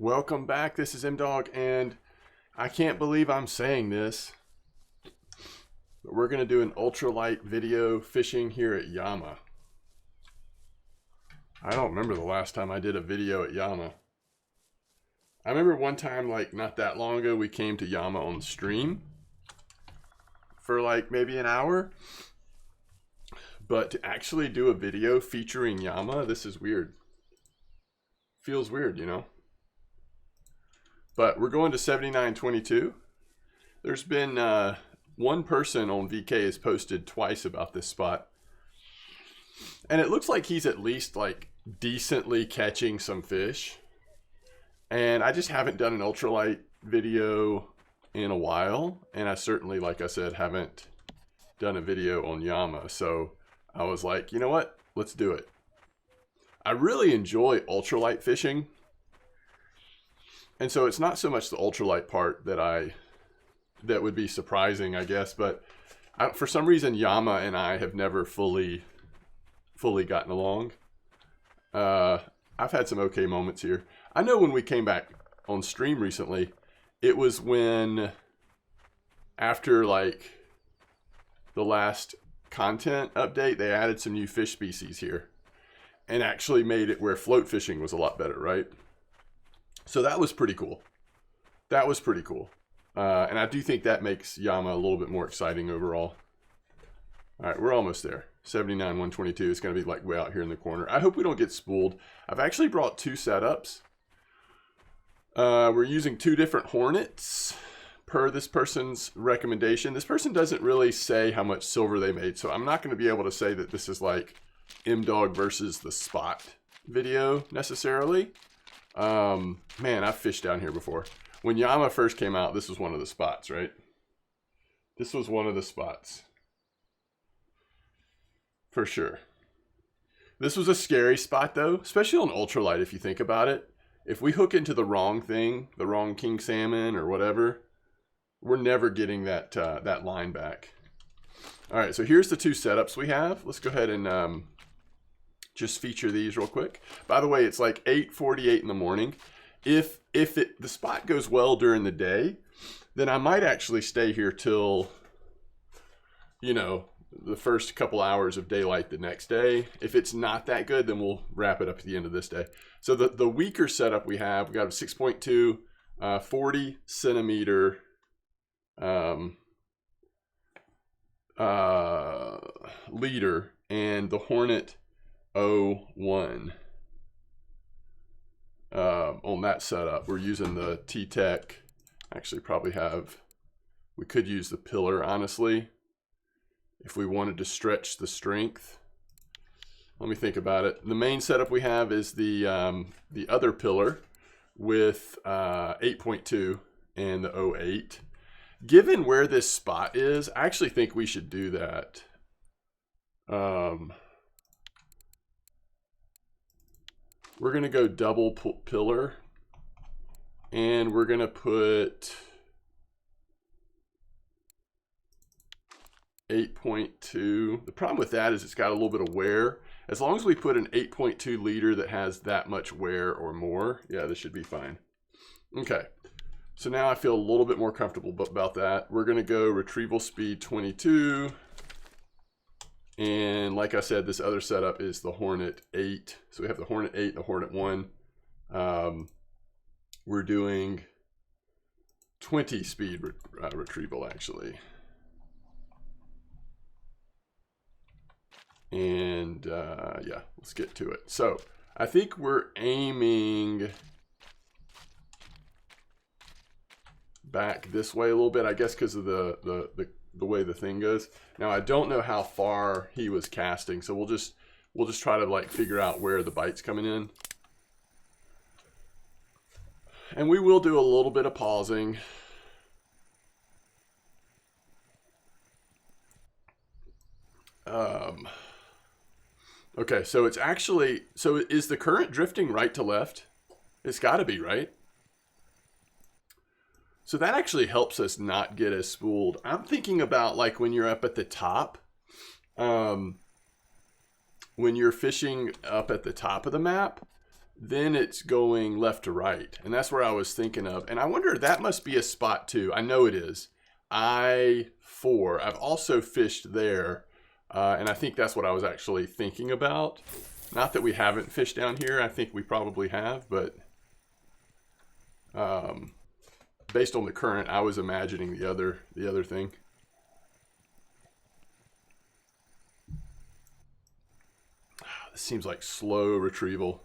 Welcome back. This is MDawg, and I can't believe I'm saying this, but we're going to do an ultralight video fishing here at Yama. I don't remember the last time I did a video at Yama. I remember one time, like not that long ago, we came to Yama on stream for like maybe an hour. But to actually do a video featuring Yama, this is weird. Feels weird, you know? But we're going to 7922. There's been one person on VK has posted twice about this spot. And it looks like he's at least like decently catching some fish. And I just haven't done an ultralight video in a while. And I certainly, like I said, haven't done a video on Yama. So I was like, you know what? Let's do it. I really enjoy ultralight fishing. And so it's not so much the ultralight part that would be surprising, I guess. But for some reason, Yama and I have never fully gotten along. I've had some okay moments here. I know when we came back on stream recently, it was when after like the last content update, they added some new fish species here and actually made it where float fishing was a lot better, right? So that was pretty cool. That was pretty cool. And I do think that makes Yama a little bit more exciting overall. All right, we're almost there. 79-122 is going to be like way out here in the corner. I hope we don't get spooled. I've actually brought two setups. We're using two different Hornets per this person's recommendation. This person doesn't really say how much silver they made, so I'm not going to be able to say that this is like MDawg versus the spot video necessarily. Man, I've fished down here before. When Yama first came out, this was one of the spots, right? This was one of the spots. For sure. This was a scary spot though, especially on ultralight if you think about it. If we hook into the wrong thing, the wrong king salmon or whatever, we're never getting that that line back. All right, so here's the two setups we have. Let's go ahead and just feature these real quick. By the way, it's like 8:48 in the morning. If the spot goes well during the day, then I might actually stay here till, you know, the first couple hours of daylight the next day. If it's not that good, then we'll wrap it up at the end of this day. So the weaker setup we got a 6.2, 40 centimeter leader, and the Hornet 01 on that setup. We're using the T-Tech. Actually we could use the pillar, honestly, if we wanted to stretch the strength. Let me think about it. The main setup we have is the other pillar with 8.2 and the 08. Given where this spot is, I actually think we should do that. We're going to go double pillar, and we're going to put 8.2. The problem with that is it's got a little bit of wear. As long as we put an 8.2 leader that has that much wear or more, yeah, this should be fine. Okay, so now I feel a little bit more comfortable about that. We're going to go retrieval speed 22. And like I said, this other setup is the Hornet 8. So we have the Hornet 8 and the Hornet 1. We're doing 20 speed retrieval, actually. And yeah, let's get to it. So I think we're aiming back this way a little bit, I guess, because of the way the thing goes. Now I don't know how far he was casting, so we'll just try to like figure out where the bite's coming in. And we will do a little bit of pausing. Okay, so it's actually, so is the current drifting right to left? It's got to be, right? So that actually helps us not get as spooled. I'm thinking about like when you're up at the top, when you're fishing up at the top of the map, then it's going left to right. And that's where I was thinking of. And I wonder, that must be a spot too. I know it is. I-4. I've also fished there. And I think that's what I was actually thinking about. Not that we haven't fished down here. I think we probably have, but based on the current, I was imagining the other thing. This seems like slow retrieval.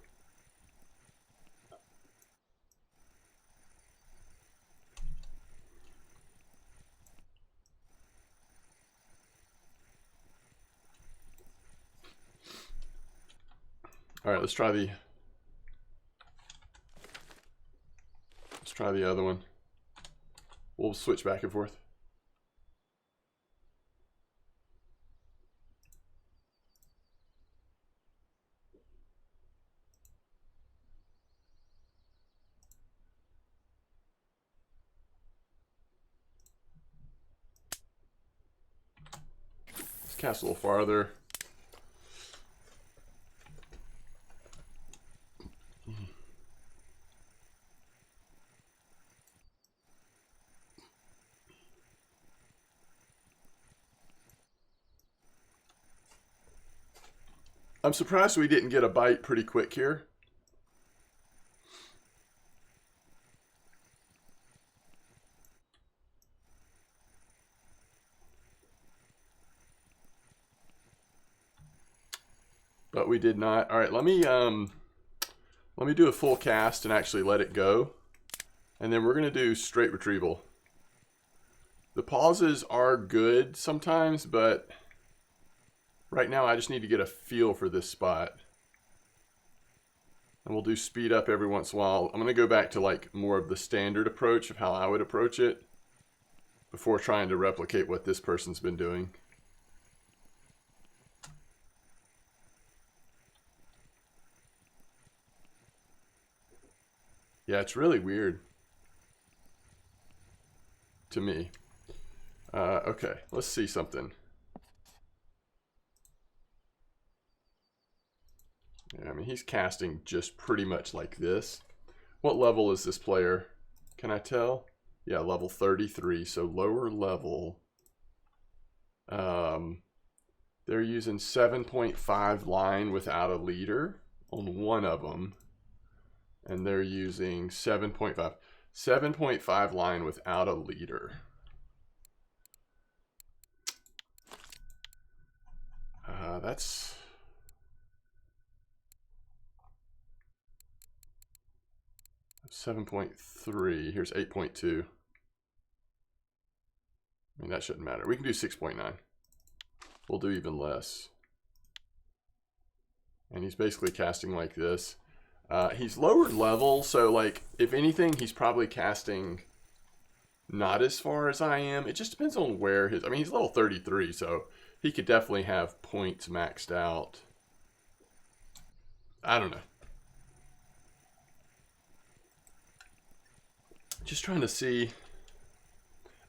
All right, let's try the other one. We'll switch back and forth. Let's cast a little farther. I'm surprised we didn't get a bite pretty quick here. But we did not. All right, let me do a full cast and actually let it go. And then we're going to do straight retrieval. The pauses are good sometimes, but right now I just need to get a feel for this spot. And we'll do speed up every once in a while. I'm going to go back to like more of the standard approach of how I would approach it before trying to replicate what this person's been doing. Yeah, it's really weird to me. Okay, let's see something. Yeah, I mean, he's casting just pretty much like this. What level is this player? Can I tell? Yeah, level 33, so lower level. They're using 7.5 line without a leader on one of them. And they're using 7.5 line without a leader. That's 7.3. Here's 8.2. I mean, that shouldn't matter. We can do 6.9. We'll do even less. And he's basically casting like this. He's lowered level, so like, if anything, he's probably casting not as far as I am. It just depends on where his... I mean, he's level 33, so he could definitely have points maxed out. I don't know. Just trying to see.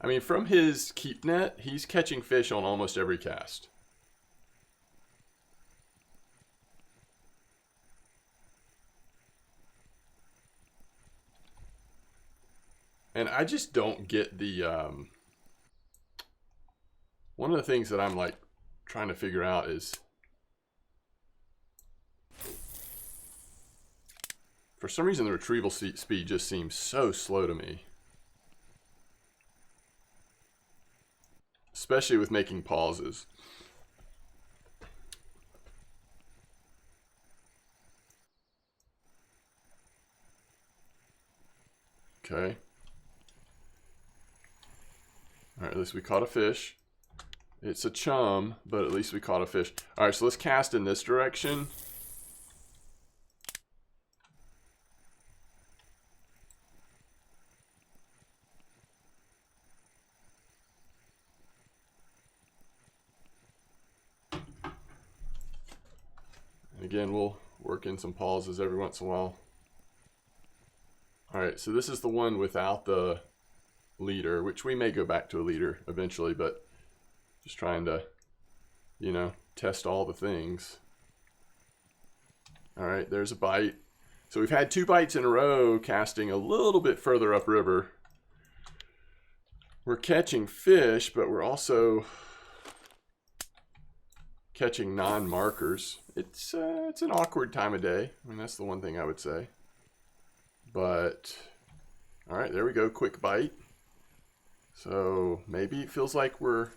I mean, from his keep net, he's catching fish on almost every cast. And I just don't get the... one of the things that I'm like trying to figure out is... For some reason, the retrieval speed just seems so slow to me. Especially with making pauses. Okay. All right, at least we caught a fish. It's a chum, but at least we caught a fish. All right, so let's cast in this direction. And again, we'll work in some pauses every once in a while. All right, so this is the one without the leader, which we may go back to a leader eventually, but just trying to, you know, test all the things. All right, there's a bite. So we've had 2 bites in a row casting a little bit further upriver. We're catching fish, but we're also catching non-markers. It's an awkward time of day. I mean, that's the one thing I would say. But, all right, there we go. Quick bite. So maybe it feels like we're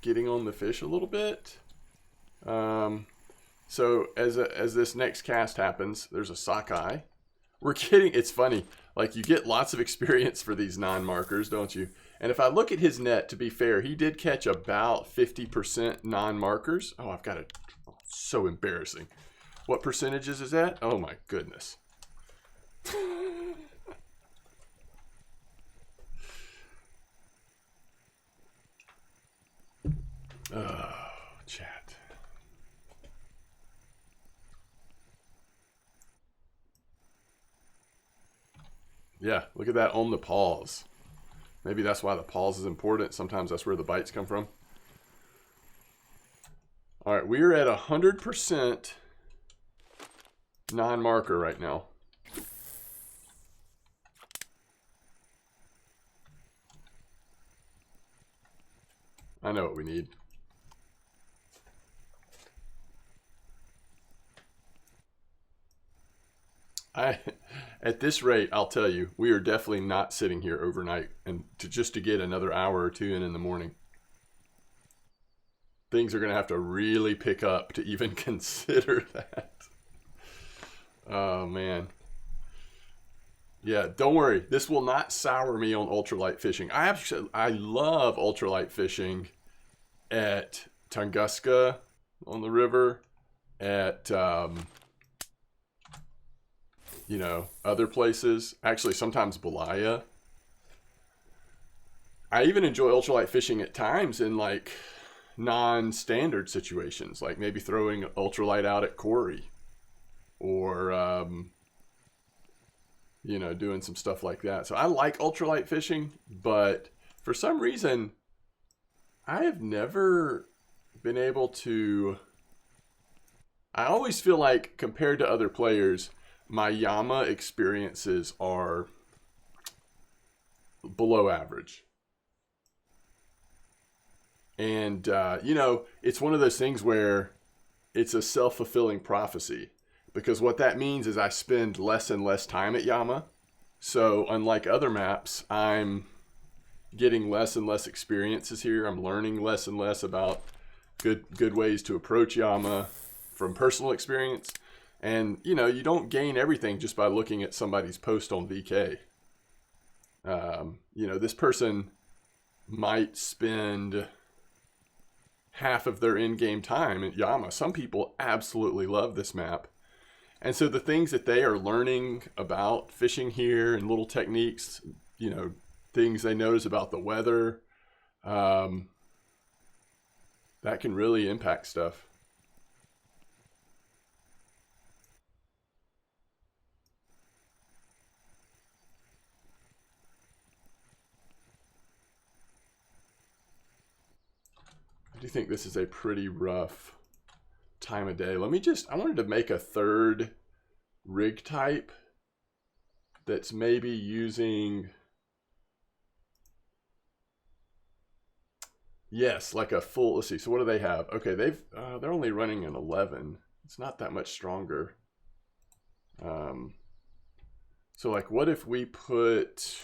getting on the fish a little bit. So as this next cast happens, there's a sockeye. We're getting, it's funny, like you get lots of experience for these non-markers, don't you? And if I look at his net, to be fair, he did catch about 50% non-markers. Oh, I've got it. Oh, so embarrassing. What percentages is that? Oh my goodness. Oh, chat. Yeah, look at that on the pause. Maybe that's why the pause is important. Sometimes that's where the bites come from. All right, we're at 100% non-marker right now. I know what we need. At this rate, I'll tell you, we are definitely not sitting here overnight and just to get another hour or 2 in the morning. Things are going to have to really pick up to even consider that. Oh, man. Yeah, don't worry. This will not sour me on ultralight fishing. I love ultralight fishing at Tunguska on the river, at you know, other places. Actually, sometimes Belaya. I even enjoy ultralight fishing at times in like non-standard situations, like maybe throwing ultralight out at Corey, or you know, doing some stuff like that. So I like ultralight fishing, but for some reason, I have never been able to. I always feel like compared to other players, my Yama experiences are below average. And, you know, it's one of those things where it's a self-fulfilling prophecy. Because what that means is I spend less and less time at Yama. So unlike other maps, I'm getting less and less experiences here. I'm learning less and less about good ways to approach Yama from personal experience. And, you know, you don't gain everything just by looking at somebody's post on VK. You know, this person might spend half of their in-game time at Yama. Some people absolutely love this map. And so the things that they are learning about fishing here and little techniques, you know, things they notice about the weather, that can really impact stuff. I do think this is a pretty rough time of day. Let me just, I wanted to make a third rig type that's maybe using, yes, like a full, let's see, so what do they have? Okay, they're only running an 11. It's not that much stronger. So like what if we put,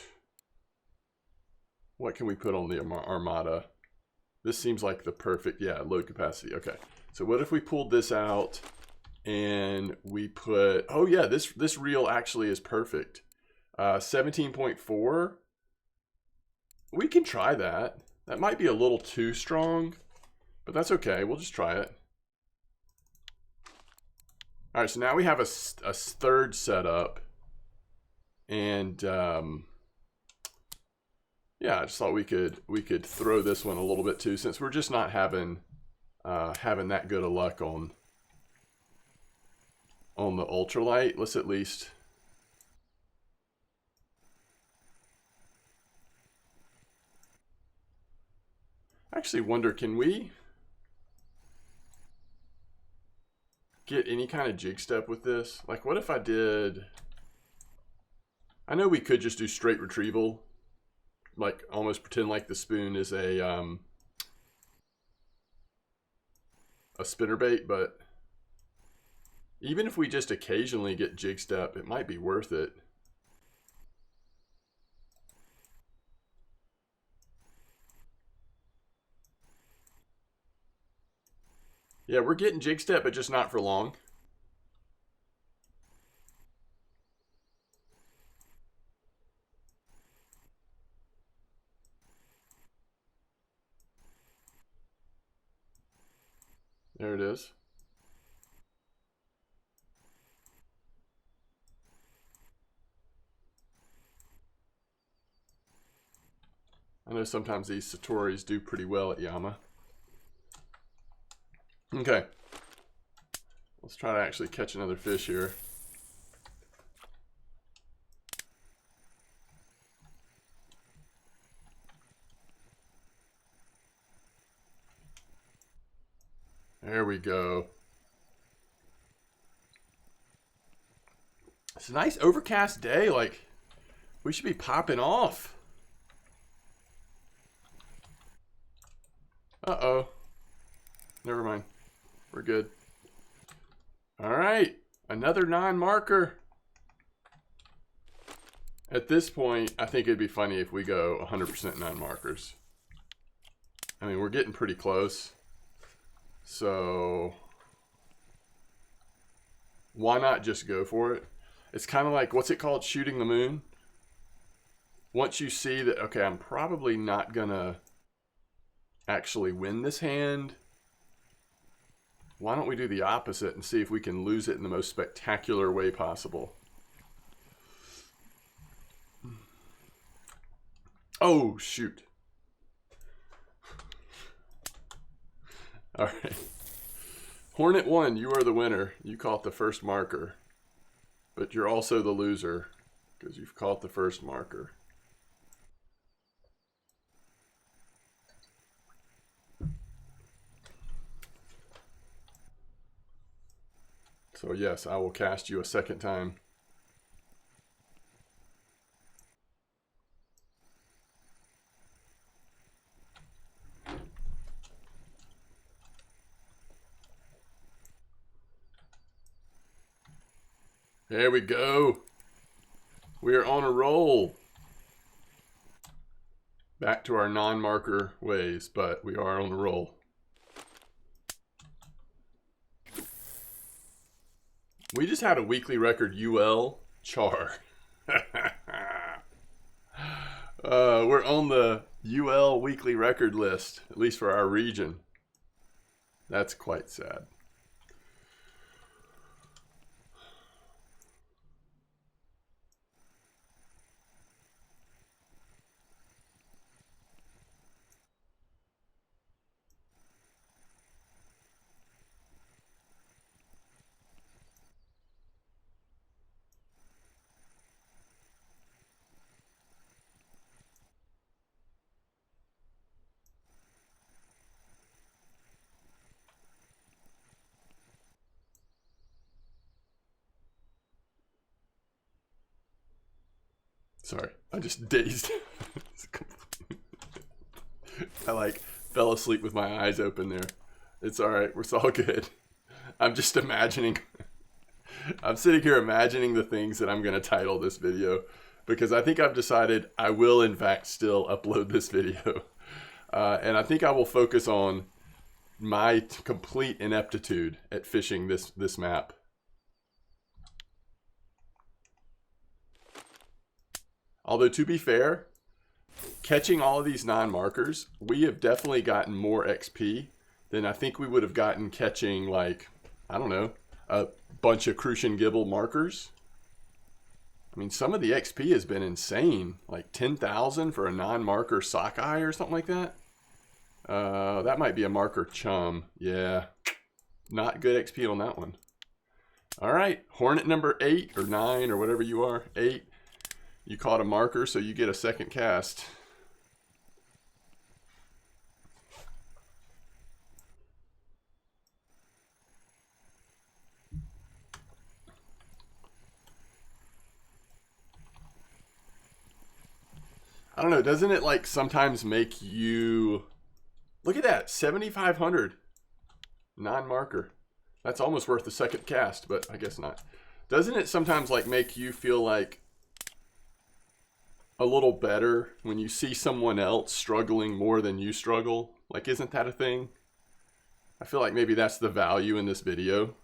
what can we put on the Armada? This seems like the perfect, yeah, load capacity. Okay, so what if we pulled this out and we put, oh yeah, this reel actually is perfect. 17.4. We can try that. That might be a little too strong, but that's okay. We'll just try it. All right, so now we have a third setup, and yeah, I just thought we could throw this one a little bit too, since we're just not having that good of luck on the ultralight. Let's at least. I actually wonder, can we? get any kind of jig step with this. Like, what if I did... I know we could just do straight retrieval. Like, almost pretend like the spoon is a spinnerbait, but even if we just occasionally get jig step, it might be worth it. Yeah, we're getting jig step, but just not for long. There it is. I know sometimes these Satoris do pretty well at Yama. Okay. Let's try to actually catch another fish here. There we go. It's a nice overcast day. Like, we should be popping off. Uh-oh. Never mind. We're good. All right. Another non-marker. At this point, I think it'd be funny if we go 100% non-markers. I mean, we're getting pretty close. So, why not just go for it? It's kind of like, what's it called? Shooting the moon. Once you see that, okay, I'm probably not going to actually win this hand, why don't we do the opposite and see if we can lose it in the most spectacular way possible? Oh, shoot. All right. Hornet 1, you are the winner. You caught the first marker. But you're also the loser because you've caught the first marker. So yes, I will cast you a second time. There we go. We are on a roll. Back to our non-marker ways, but we are on a roll. We just had a weekly record UL char. We're on the UL weekly record list, at least for our region. That's quite sad. Sorry, I just dazed. I like fell asleep with my eyes open there. It's all right. It's all good. I'm just imagining. I'm sitting here imagining the things that I'm going to title this video because I think I've decided I will in fact still upload this video. And I think I will focus on my complete ineptitude at fishing this map. Although, to be fair, catching all of these non-markers, we have definitely gotten more XP than I think we would have gotten catching, like, I don't know, a bunch of Crucian Gibble markers. I mean, some of the XP has been insane. Like 10,000 for a non-marker sockeye or something like that. That might be a marker chum. Yeah, not good XP on that one. All right, Hornet number 8 or 9 or whatever you are, 8. You caught a marker, so you get a second cast. I don't know, doesn't it like sometimes make you look at that 7,500 non-marker? That's almost worth the second cast, but I guess not. Doesn't it sometimes like make you feel like a little better when you see someone else struggling more than you struggle? Like, isn't that a thing? I feel like maybe that's the value in this video.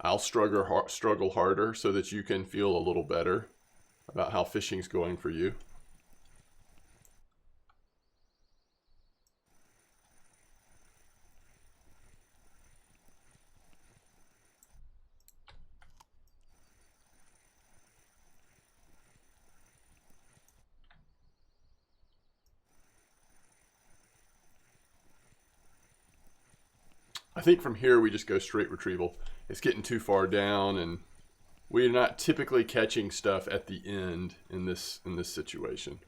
I'll struggle harder so that you can feel a little better about how fishing's going for you. I think from here we just go straight retrieval. It's getting too far down, and we're not typically catching stuff at the end in this situation.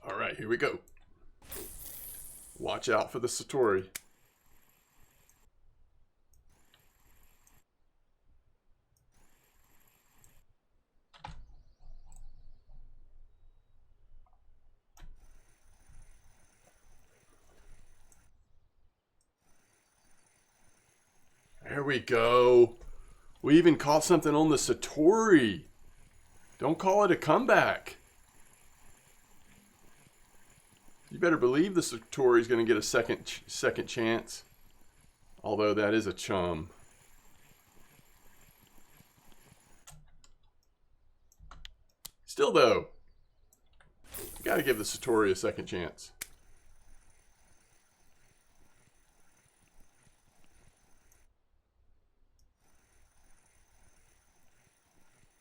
All right, here we go. Watch out for the Satori. There we go. We even caught something on the Satori. Don't call it a comeback. You better believe the Satori's going to get a second chance. Although that is a chum. Still though, you got to give the Satori a second chance.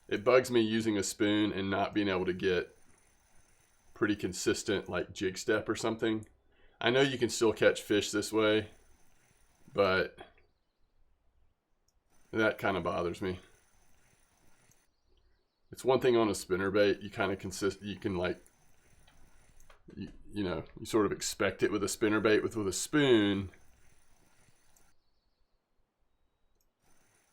It bugs me using a spoon and not being able to get pretty consistent like jig step or something. I know you can still catch fish this way, but that kind of bothers me. It's one thing on a spinnerbait, you kind of you can like, you know, you sort of expect it with a spinnerbait. With a spoon.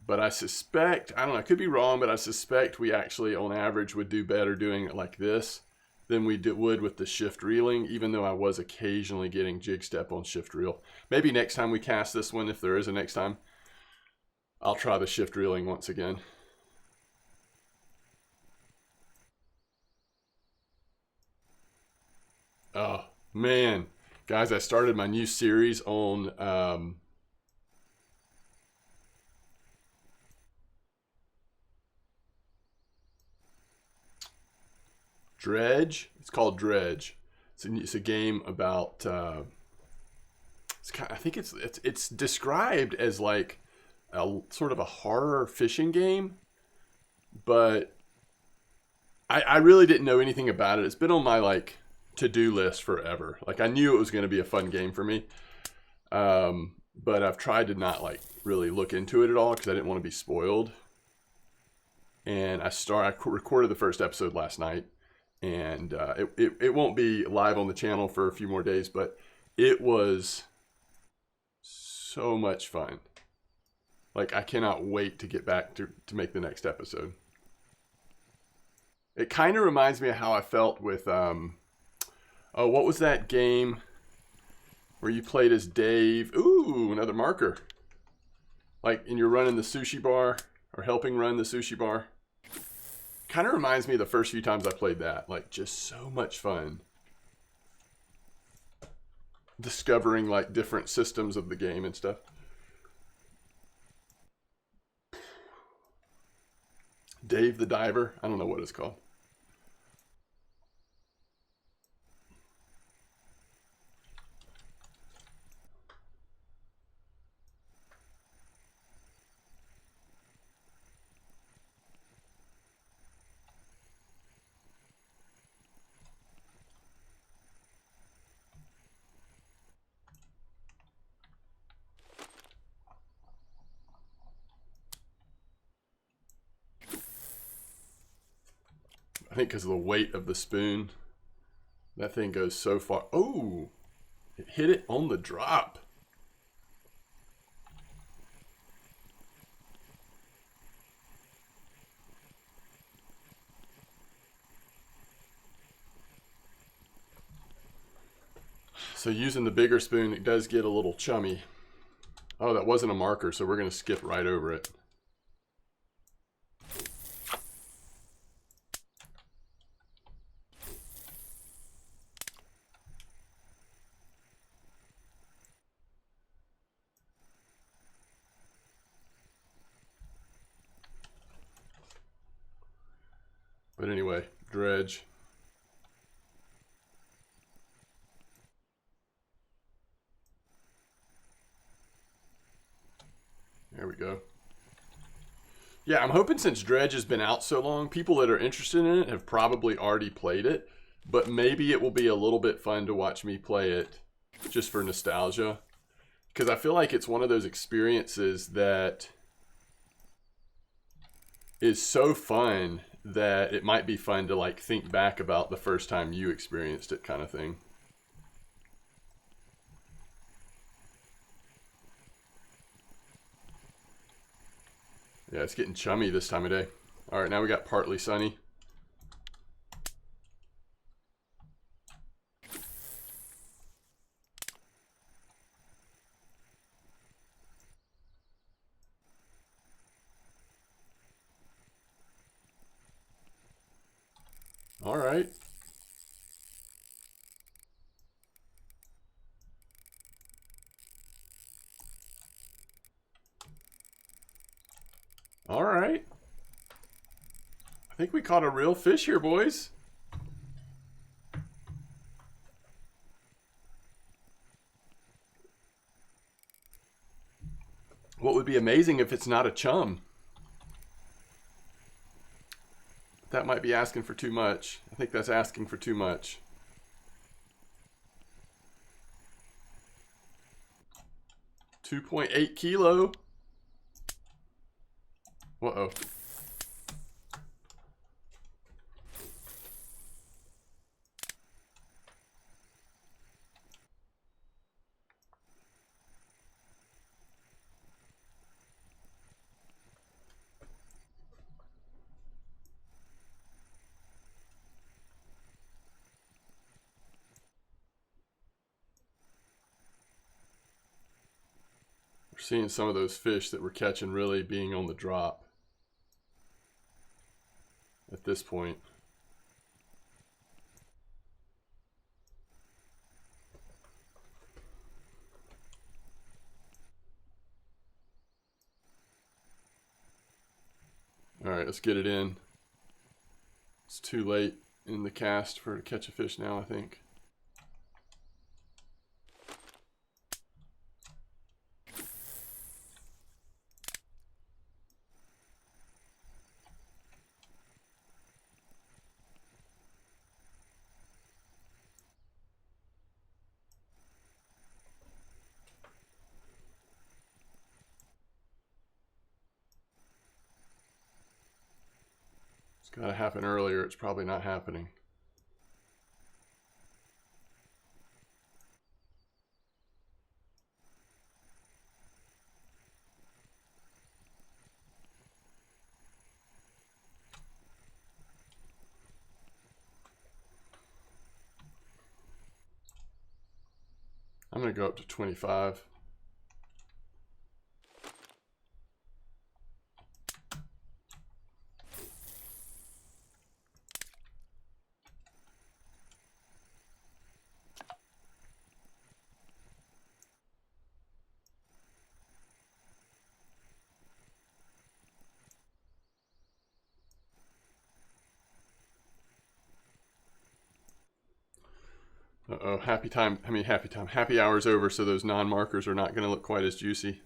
But I suspect, I don't know, I could be wrong, but I suspect we actually, on average, would do better doing it like this than we would with the shift reeling, even though I was occasionally getting jig step on shift reel. Maybe next time we cast this one, if there is a next time, I'll try the shift reeling once again. Oh, man. Guys, I started my new series on... Dredge. It's called Dredge. It's a game about. I think it's described as like a sort of a horror fishing game, but I really didn't know anything about it. It's been on my like to-do list forever. Like I knew it was going to be a fun game for me, but I've tried to not like really look into it at all because I didn't want to be spoiled. And I recorded the first episode last night. And it won't be live on the channel for a few more days, but it was so much fun. Like, I cannot wait to get back to make the next episode. It kind of reminds me of how I felt with, oh, what was that game where you played as Dave? Ooh, another marker. Like, and you're running the sushi bar, or helping run the sushi bar. Kind of reminds me of the first few times I played that. Like, just so much fun. Discovering, like, different systems of the game and stuff. Dave the Diver. I don't know what it's called. I think because of the weight of the spoon, that thing goes so far. Oh, it hit it on the drop. So using the bigger spoon, it does get a little chummy. Oh, that wasn't a marker, so we're going to skip right over it. But anyway, dredge. There we go. Yeah, I'm hoping since Dredge has been out so long, people that are interested in it have probably already played it. But maybe it will be a little bit fun to watch me play it just for nostalgia. Because I feel like it's one of those experiences that is so fun that it might be fun to like think back about the first time you experienced it, kind of thing. Yeah, it's getting chummy this time of day. All right, now we got partly sunny. All right. All right. I think we caught a real fish here, boys. What would be amazing if it's not a chum? That might be asking for too much. I think that's asking for too much. $2.8 kilo. Uh-oh. We're seeing some of those fish that we're catching really being on the drop at this point. All right, let's get it in. It's too late in the cast for to catch a fish now, I think. It's got to happen earlier. It's probably not happening. I'm going to go up to 25. Uh-oh, happy time. I mean, happy time. Happy hour's over, so those non-markers are not going to look quite as juicy.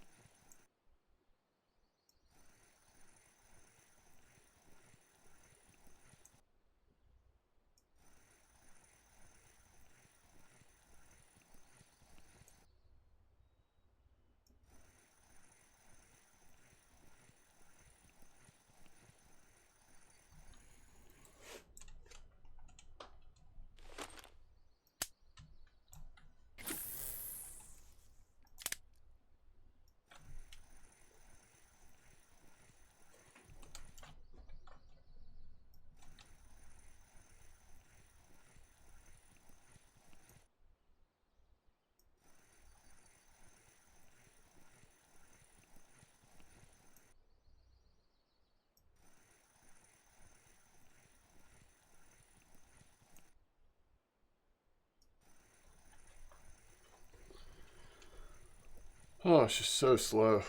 Oh, it's just so slow.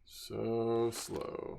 So slow.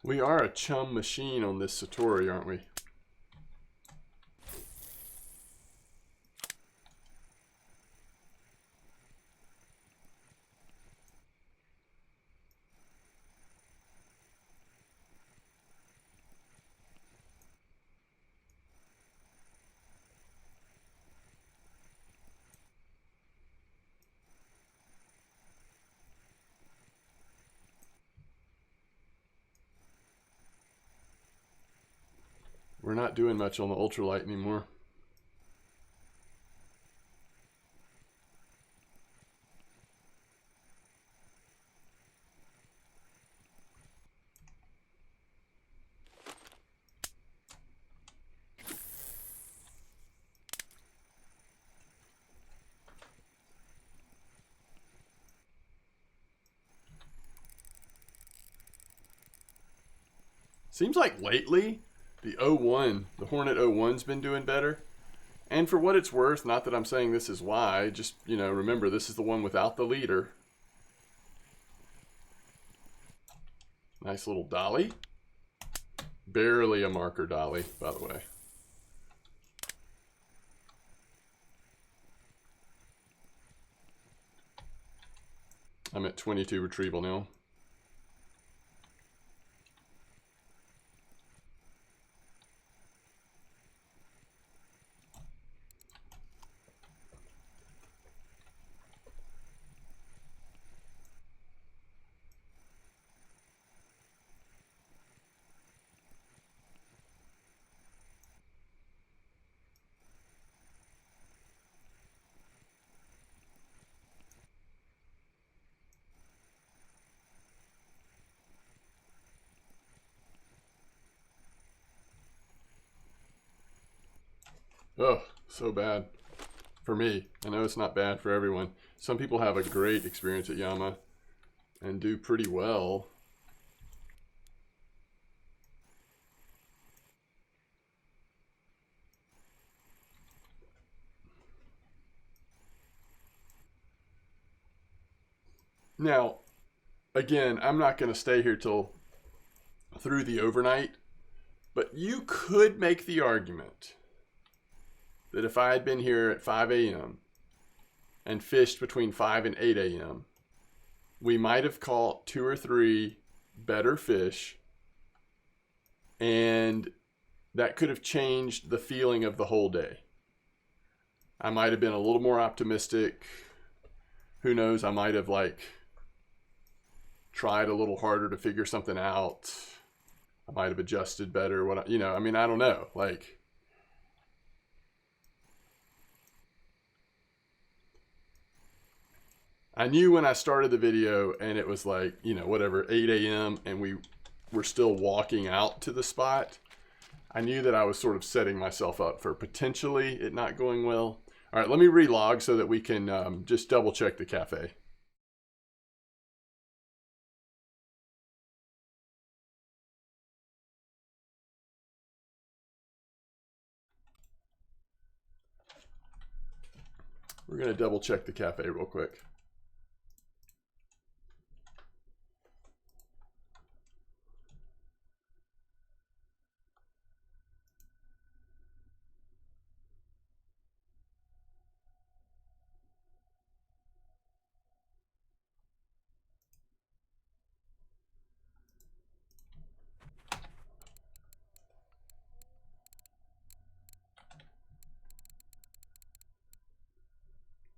We are a chum machine on this Satori, aren't we? We're not doing much on the ultralight anymore. Seems like lately the O1, the Hornet O1's been doing better. And for what it's worth, not that I'm saying this is why, just, you know, remember this is the one without the leader. Nice little dolly. Barely a marker dolly, by the way. I'm at 22 retrieval now. Oh, so bad for me. I know it's not bad for everyone. Some people have a great experience at Yama and do pretty well. Now, again, I'm not going to stay here till through the overnight, but you could make the argument that if I had been here at 5 a.m. and fished between 5 and 8 a.m., we might have caught 2 or 3 better fish, and that could have changed the feeling of the whole day. I might have been a little more optimistic. Who knows? I might have tried a little harder to figure something out. I might have adjusted better. I mean, I don't know. I knew when I started the video and it was whatever, 8 a.m. and we were still walking out to the spot, I knew that I was sort of setting myself up for potentially it not going well. All right, let me relog so that we can just double check the cafe. We're going to double check the cafe real quick.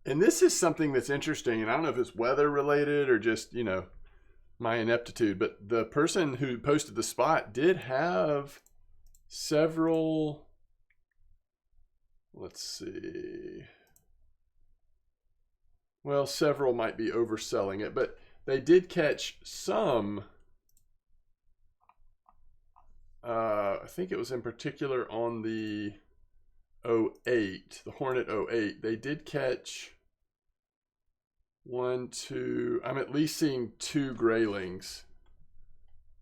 And this is something that's interesting, and I don't know if it's weather related or just, you know, my ineptitude, but the person who posted the spot did have several, let's see, well, several might be overselling it, but they did catch some, I think it was in particular on the 08, the Hornet 08, they did catch 1, 2, I'm at least seeing 2 graylings.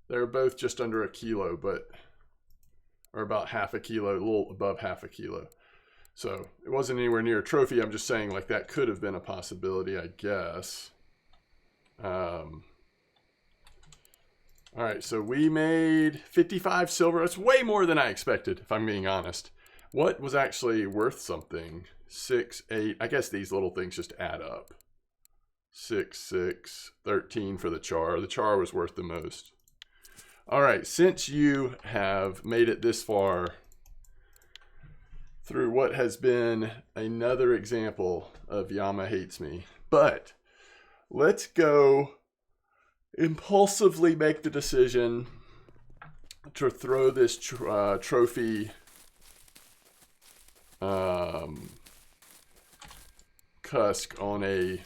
They're both just under a kilo, but, or about half a kilo, a little above half a kilo. So it wasn't anywhere near a trophy. I'm just saying, like, that could have been a possibility, I guess. All right, so we made 55 silver. That's way more than I expected, if I'm being honest. What was actually worth something? 6, 8. I guess these little things just add up. 6, 6, 13 for the char. The char was worth the most. All right, since you have made it this far through what has been another example of Yama hates me, but let's go impulsively make the decision to throw this trophy cusk on a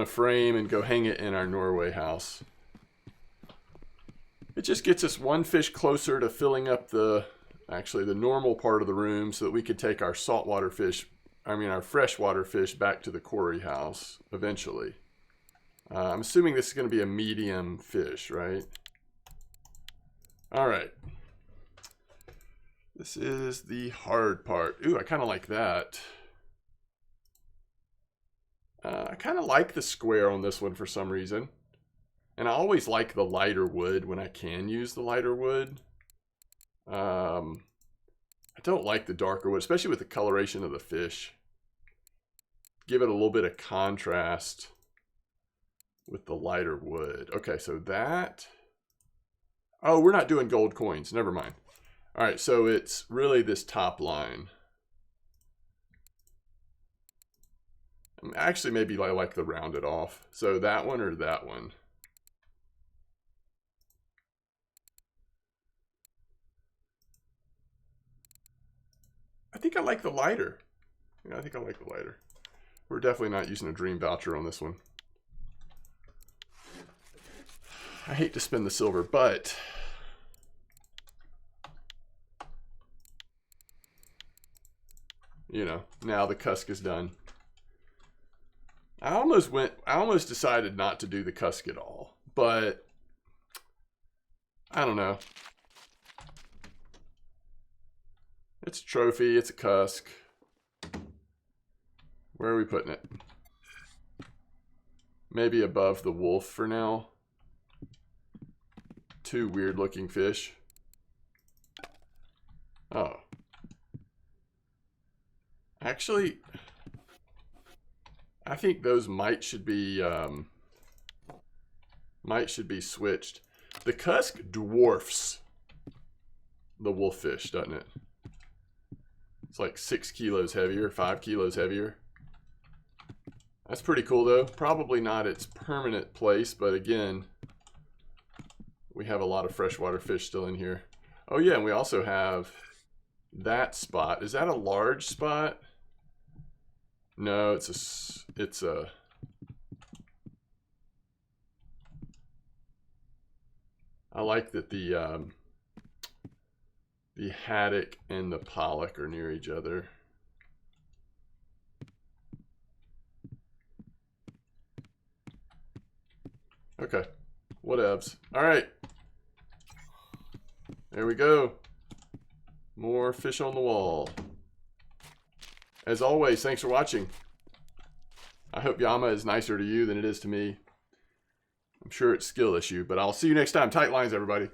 frame and go hang it in our Norway house. It just gets us one fish closer to filling up the normal part of the room so that we could take our saltwater fish, our freshwater fish back to the quarry house eventually. I'm assuming this is going to be a medium fish, right? All right. This is the hard part. Ooh, I kind of like that. I kind of like the square on this one for some reason. And I always like the lighter wood when I can use the lighter wood. I don't like the darker wood, especially with the coloration of the fish. Give it a little bit of contrast with the lighter wood. Okay, so that... Oh, we're not doing gold coins. Never mind. All right, so it's really this top line. Actually, maybe I like the rounded off. So that one or that one? I think I like the lighter. Yeah, I think I like the lighter. We're definitely not using a dream voucher on this one. I hate to spend the silver, but you know, now the cusk is done. I almost decided not to do the cusk at all, but I don't know. It's a trophy, it's a cusk. Where are we putting it? Maybe above the wolf for now. 2 weird looking fish. Oh. Actually, I think those should be switched. The cusk dwarfs the wolf fish, doesn't it? It's like 6 kilos heavier, 5 kilos heavier. That's pretty cool though. Probably not its permanent place, but again, we have a lot of freshwater fish still in here. Oh yeah, and we also have that spot. Is that a large spot? No, it's a I like that the haddock and the pollock are near each other. Okay, whatevs. All right, there we go. More fish on the wall. As always, thanks for watching. I hope Yama is nicer to you than it is to me. I'm sure it's a skill issue, but I'll see you next time. Tight lines, everybody.